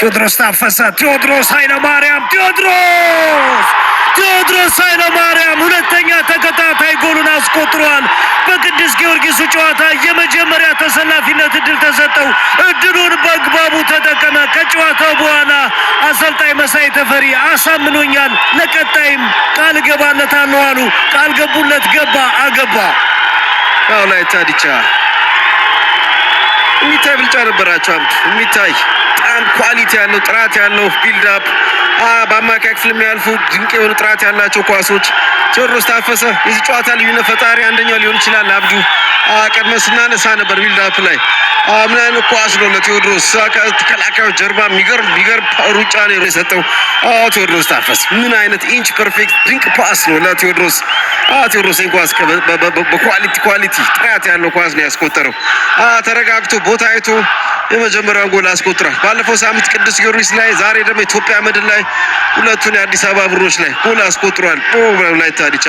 ቴዎድሮስ ታፈሰ። ቴዎድሮስ ኃይለማርያም ቴዎድሮስ ኃይለማርያም ሁለተኛ ተከታታይ ጎሉን አስቆጥሯል። በቅዱስ ጊዮርጊሱ ጨዋታ የመጀመሪያ ተሰላፊነት እድል ተሰጠው። እድሉን በአግባቡ ተጠቀመ። ከጨዋታው በኋላ አሰልጣኝ መሳይ ተፈሪ አሳምኖኛል፣ ለቀጣይም ቃል እገባለታለሁ አሉ። ቃል ገቡለት፣ ገባ፣ አገባ። ወላይታ ዲቻ የሚታይ ብልጫ ነበራቸው። የሚታይ በጣም ኳሊቲ ያለው ጥራት ያለው ቢልድ አፕ በአማካይ ክፍል የሚያልፉ ድንቅ የሆኑ ጥራት ያላቸው ኳሶች። ቴዎድሮስ ታፈሰ የዚህ ጨዋታ ልዩነት ፈጣሪ አንደኛው ሊሆን ይችላል። አብዱ ቀድመ ስናነሳ ነበር ቢልድ አፕ ላይ ምን አይነት ኳስ ነው ለቴዎድሮስ ተከላካዩ ጀርባ የሚገርም ሩጫ ነው የሰጠው። ቴዎድሮስ ታፈሰ ምን አይነት ኢንች ፐርፌክት ድንቅ ፓስ ነው ለቴዎድሮስ። ቴዎድሮስ ኳስ በኳሊቲ ጥራት ያለው ኳስ ነው ያስቆጠረው። ተረጋግቶ ቦታ አይቶ የመጀመሪያውን ጎል አስቆጥሯል። ባለፈው ሳምንት ቅዱስ ጊዮርጊስ ላይ፣ ዛሬ ደግሞ ኢትዮጵያ መድን ላይ ሁለቱን የአዲስ አበባ ብሮች ላይ ጎል አስቆጥሯል። ወላይታ ዲቻ